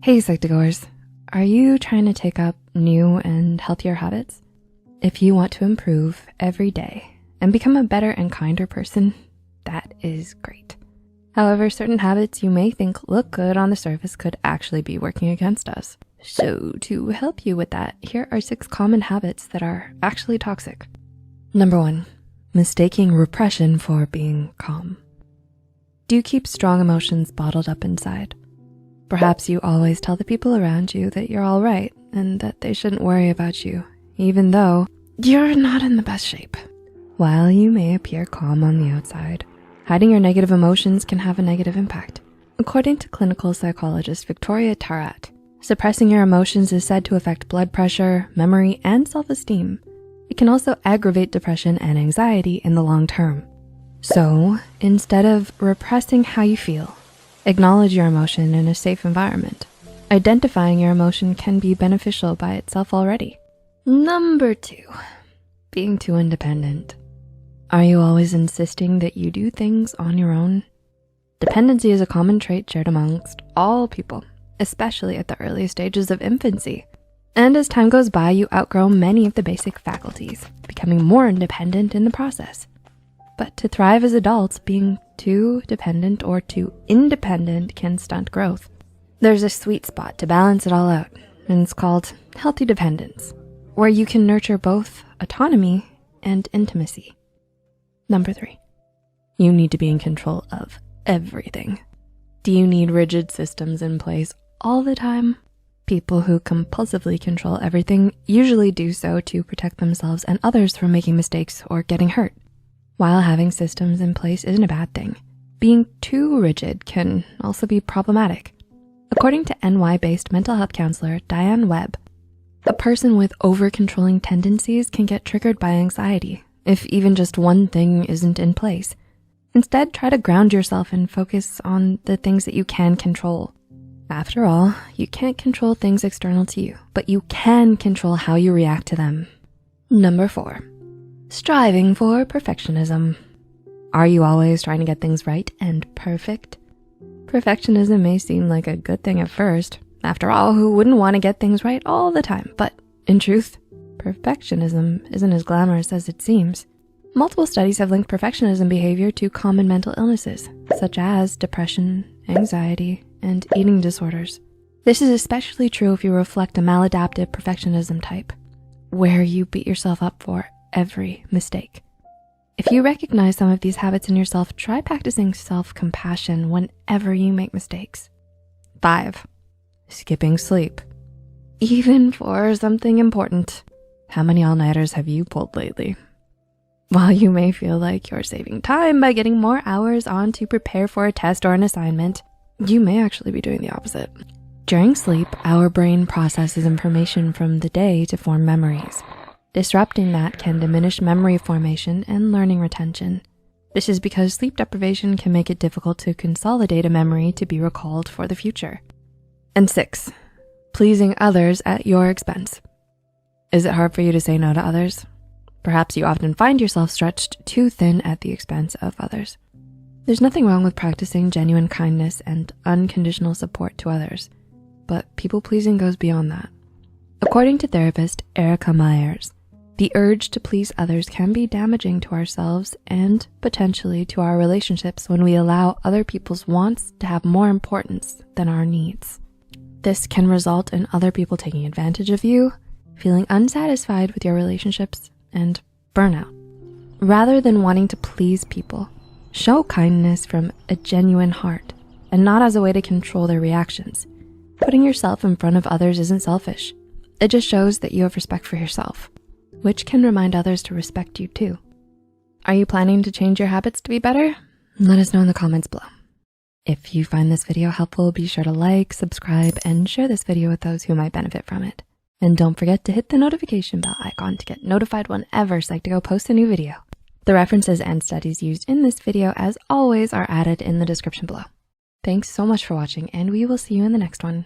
Hey Psych2Goers, are you trying to take up new and healthier habits? If you want to improve every day and become a better and kinder person, that is great. However, certain habits you may think look good on the surface could actually be working against us. So to help you with that, here are 6 common habits that are actually toxic. Number 1, mistaking repression for being calm. Do you keep strong emotions bottled up inside? Perhaps you always tell the people around you that you're all right and that they shouldn't worry about you, even though you're not in the best shape. While you may appear calm on the outside, hiding your negative emotions can have a negative impact. According to clinical psychologist Victoria Tarat, suppressing your emotions is said to affect blood pressure, memory, and self-esteem. It can also aggravate depression and anxiety in the long term. So instead of repressing how you feel, acknowledge your emotion in a safe environment. Identifying your emotion can be beneficial by itself already. Number 2, being too independent. Are you always insisting that you do things on your own? Dependency is a common trait shared amongst all people, especially at the early stages of infancy. And as time goes by, you outgrow many of the basic faculties, becoming more independent in the process. But to thrive as adults, being too dependent or too independent can stunt growth. There's a sweet spot to balance it all out, and it's called healthy dependence, where you can nurture both autonomy and intimacy. Number 3, you need to be in control of everything. Do you need rigid systems in place all the time? People who compulsively control everything usually do so to protect themselves and others from making mistakes or getting hurt. While having systems in place isn't a bad thing, being too rigid can also be problematic. According to NY-based mental health counselor Diane Webb, a person with over-controlling tendencies can get triggered by anxiety if even just one thing isn't in place. Instead, try to ground yourself and focus on the things that you can control. After all, you can't control things external to you, but you can control how you react to them. Number 4, striving for perfectionism. Are you always trying to get things right and perfect? Perfectionism may seem like a good thing at first. After all, who wouldn't want to get things right all the time? But in truth, perfectionism isn't as glamorous as it seems. Multiple studies have linked perfectionism behavior to common mental illnesses, such as depression, anxiety, and eating disorders. This is especially true if you reflect a maladaptive perfectionism type, where you beat yourself up for every mistake. If you recognize some of these habits in yourself, try practicing self-compassion whenever you make mistakes. 5, skipping sleep, even for something important. How many all-nighters have you pulled lately? While you may feel like you're saving time by getting more hours on to prepare for a test or an assignment, you may actually be doing the opposite. During sleep, our brain processes information from the day to form memories. Disrupting that can diminish memory formation and learning retention. This is because sleep deprivation can make it difficult to consolidate a memory to be recalled for the future. And 6, pleasing others at your expense. Is it hard for you to say no to others? Perhaps you often find yourself stretched too thin at the expense of others. There's nothing wrong with practicing genuine kindness and unconditional support to others, but people-pleasing goes beyond that. According to therapist Erica Myers, the urge to please others can be damaging to ourselves and potentially to our relationships when we allow other people's wants to have more importance than our needs. This can result in other people taking advantage of you, feeling unsatisfied with your relationships, and burnout. Rather than wanting to please people, show kindness from a genuine heart and not as a way to control their reactions. Putting yourself in front of others isn't selfish. It just shows that you have respect for yourself, which can remind others to respect you too. Are you planning to change your habits to be better? Let us know in the comments below. If you find this video helpful, be sure to like, subscribe, and share this video with those who might benefit from it. And don't forget to hit the notification bell icon to get notified whenever Psych2Go posts a new video. The references and studies used in this video, as always, are added in the description below. Thanks so much for watching, and we will see you in the next one.